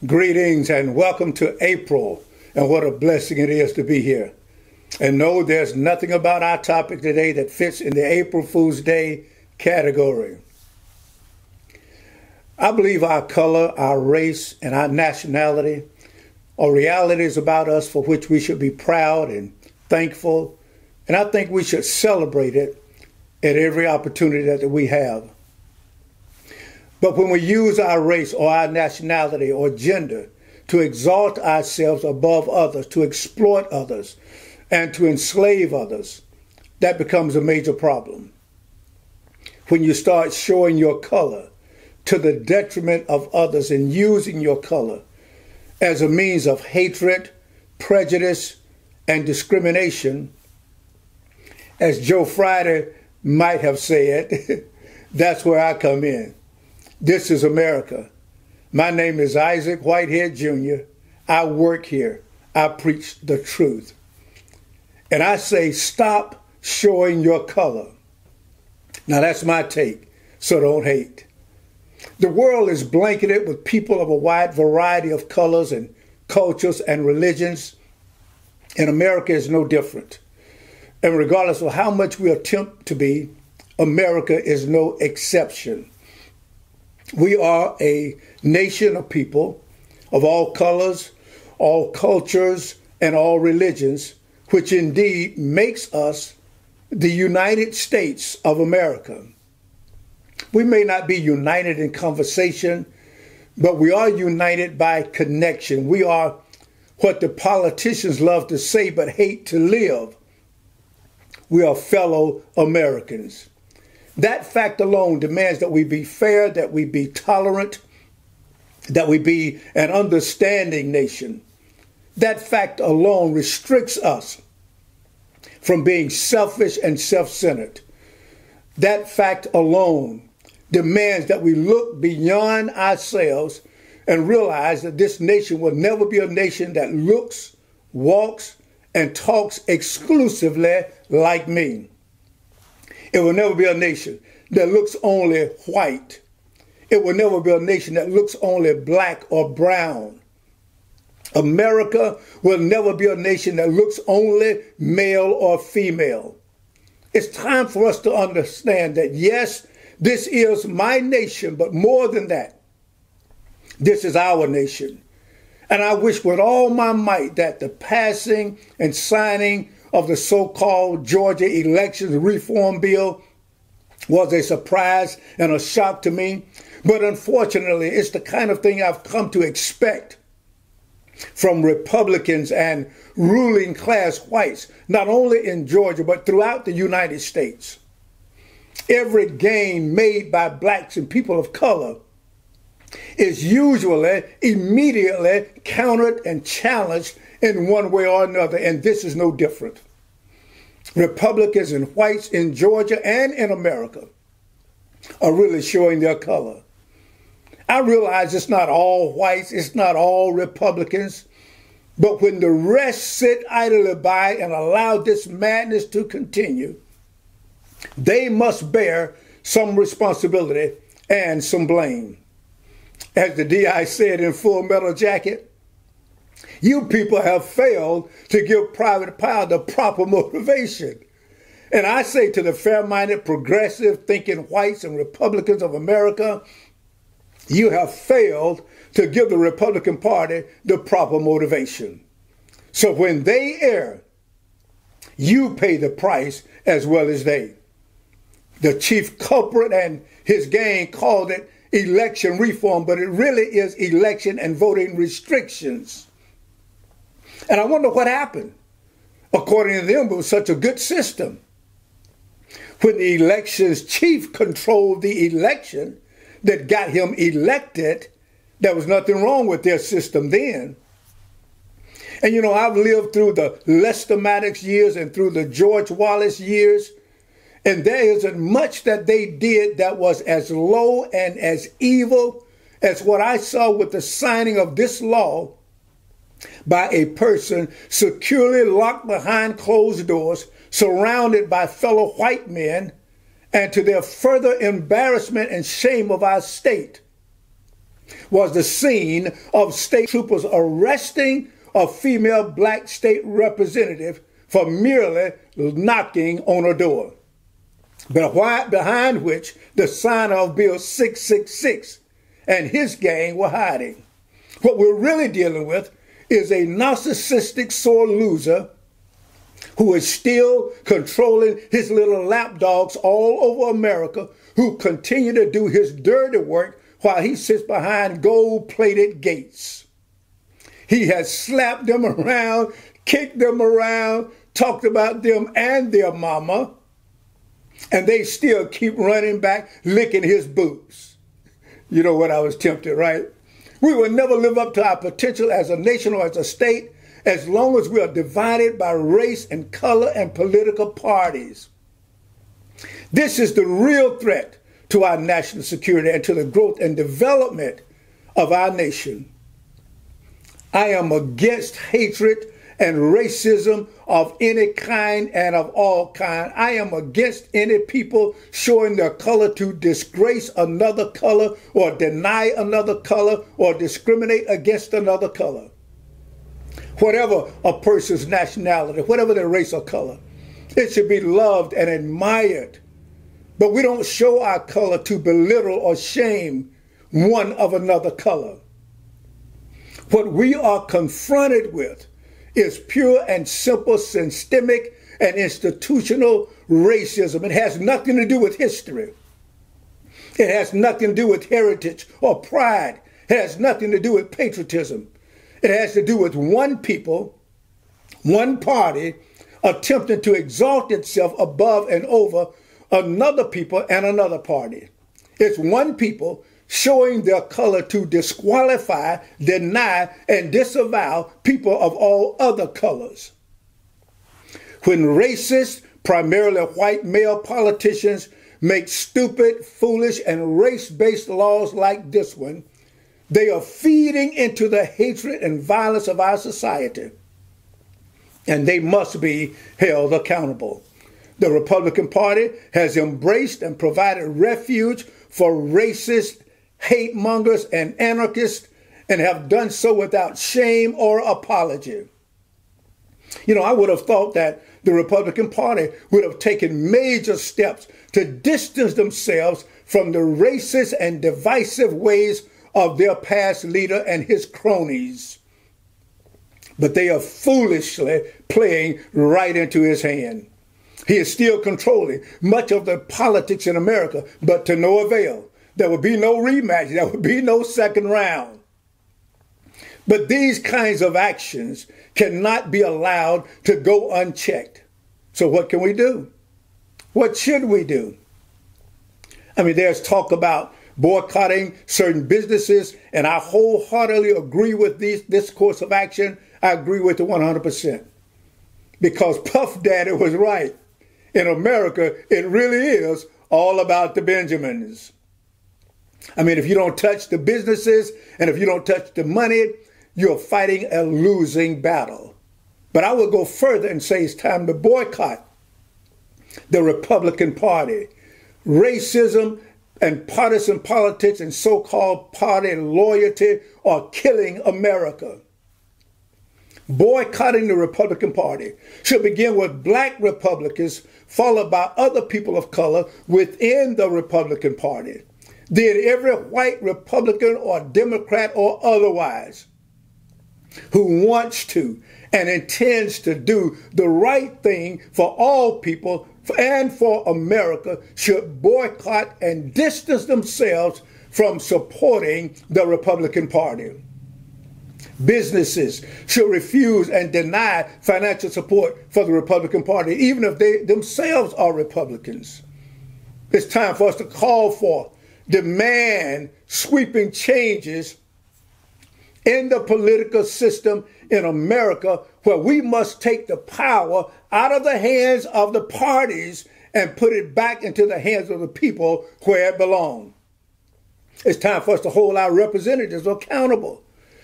Greetings and welcome to April, and what a blessing it is to be here. And no, there's nothing about our topic today that fits in the April Fool's Day category. I believe our color, our race, and our nationality are realities about us for which we should be proud and thankful, and I think we should celebrate it at every opportunity that we have. But when we use our race or our nationality or gender to exalt ourselves above others, to exploit others, and to enslave others, that becomes a major problem. When you start showing your color to the detriment of others and using your color as a means of hatred, prejudice, and discrimination, as Joe Friday might have said, that's where I come in. This is America. My name is Isaac Whitehead Jr. I work here. I preach the truth. And I say, stop showing your color. Now that's my take, so don't hate. The world is blanketed with people of a wide variety of colors and cultures and religions, and America is no different. And regardless of how much we attempt to be, America is no exception. We are a nation of people of all colors, all cultures, and all religions, which indeed makes us the United States of America. We may not be united in conversation, but we are united by connection. We are what the politicians love to say but hate to live. We are fellow Americans. That fact alone demands that we be fair, that we be tolerant, that we be an understanding nation. That fact alone restricts us from being selfish and self-centered. That fact alone demands that we look beyond ourselves and realize that this nation will never be a nation that looks, walks, and talks exclusively like me. It will never be a nation that looks only white. It will never be a nation that looks only black or brown. America will never be a nation that looks only male or female. It's time for us to understand that, yes, this is my nation, but more than that, this is our nation. And I wish with all my might that the passing and signing of the so-called Georgia Elections Reform Bill was a surprise and a shock to me. But unfortunately, it's the kind of thing I've come to expect from Republicans and ruling class whites, not only in Georgia, but throughout the United States. Every gain made by blacks and people of color is usually immediately countered and challenged in one way or another, and this is no different. Republicans and whites in Georgia and in America are really showing their color. I realize it's not all whites, it's not all Republicans, but when the rest sit idly by and allow this madness to continue, they must bear some responsibility and some blame. As the DI said in Full Metal Jacket, you people have failed to give Private Powell the proper motivation. And I say to the fair-minded, progressive thinking whites and Republicans of America, you have failed to give the Republican Party the proper motivation. So when they err, you pay the price as well as they. The chief culprit and his gang called it election reform, but it really is election and voting restrictions. And I wonder what happened. According to them, it was such a good system. When the elections chief controlled the election that got him elected, there was nothing wrong with their system then. And you know, I've lived through the Lester Maddox years and through the George Wallace years, and there isn't much that they did that was as low and as evil as what I saw with the signing of this law by a person securely locked behind closed doors, surrounded by fellow white men, and to their further embarrassment and shame of our state. was the scene of state troopers arresting a female black state representative for merely knocking on a door, behind which the signer of Bill 666 and his gang were hiding. What we're really dealing with is a narcissistic sore loser who is still controlling his little lapdogs all over America, who continue to do his dirty work while he sits behind gold-plated gates. He has slapped them around, kicked them around, talked about them and their mama, and they still keep running back, licking his boots. You know what, I was tempted, right? We will never live up to our potential as a nation or as a state as long as we are divided by race and color and political parties. This is the real threat to our national security and to the growth and development of our nation. I am against hatred and racism of any kind and of all kind. I am against any people showing their color to disgrace another color or deny another color or discriminate against another color. Whatever a person's nationality, whatever their race or color, it should be loved and admired. But we don't show our color to belittle or shame one of another color. What we are confronted with is pure and simple systemic and institutional racism. It has nothing to do with history. It has nothing to do with heritage or pride. It has nothing to do with patriotism. It has to do with one people, one party, attempting to exalt itself above and over another people and another party. It's one people showing their color to disqualify, deny, and disavow people of all other colors. When racist, primarily white male politicians make stupid, foolish, and race-based laws like this one, they are feeding into the hatred and violence of our society, and they must be held accountable. The Republican Party has embraced and provided refuge for racist, hate mongers, and anarchists, and have done so without shame or apology. You know, I would have thought that the Republican Party would have taken major steps to distance themselves from the racist and divisive ways of their past leader and his cronies. But they are foolishly playing right into his hand. He is still controlling much of the politics in America, but to no avail. There will be no rematch. There will be no second round. But these kinds of actions cannot be allowed to go unchecked. So what can we do? What should we do? I mean, there's talk about boycotting certain businesses, and I wholeheartedly agree with this course of action. I agree with it 100%. Because Puff Daddy was right. In America, it really is all about the Benjamins. I mean, if you don't touch the businesses and if you don't touch the money, you're fighting a losing battle. But I will go further and say it's time to boycott the Republican Party. Racism and partisan politics and so-called party loyalty are killing America. Boycotting the Republican Party should begin with black Republicans, followed by other people of color within the Republican Party. Then every white Republican or Democrat or otherwise who wants to and intends to do the right thing for all people and for America should boycott and distance themselves from supporting the Republican Party. Businesses should refuse and deny financial support for the Republican Party, even if they themselves are Republicans. It's time for us to call for, demand sweeping changes in the political system in America, where we must take the power out of the hands of the parties and put it back into the hands of the people where it belongs. It's time for us to hold our representatives accountable.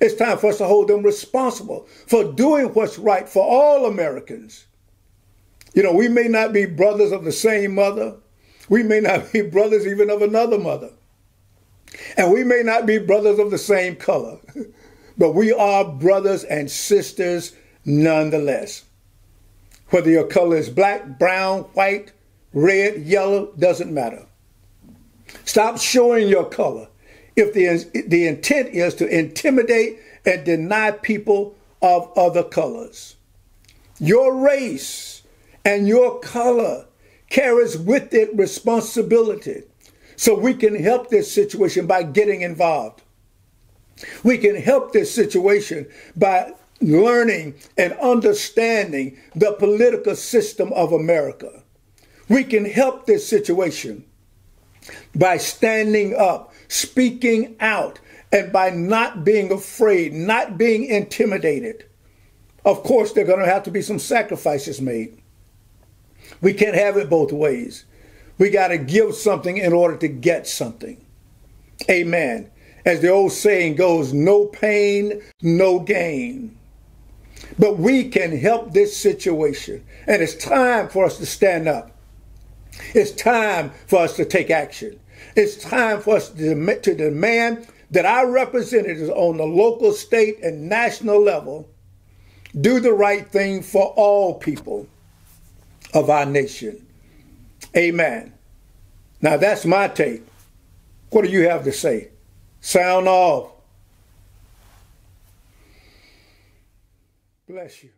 It's time for us to hold them responsible for doing what's right for all Americans. You know, we may not be brothers of the same mother. We may not be brothers even of another mother. And we may not be brothers of the same color, but we are brothers and sisters nonetheless. Whether your color is black, brown, white, red, yellow, doesn't matter. Stop showing your color if the intent is to intimidate and deny people of other colors. Your race and your color carries with it responsibility. So we can help this situation by getting involved. We can help this situation by learning and understanding the political system of America. We can help this situation by standing up, speaking out, and by not being afraid, not being intimidated. Of course, there are going to have to be some sacrifices made. We can't have it both ways. We got to give something in order to get something. Amen. As the old saying goes, no pain, no gain. But we can help this situation. And it's time for us to stand up. It's time for us to take action. It's time for us to demand that our representatives on the local, state, and national level do the right thing for all people of our nation. Amen. Now that's my take. What do you have to say? Sound off. Bless you.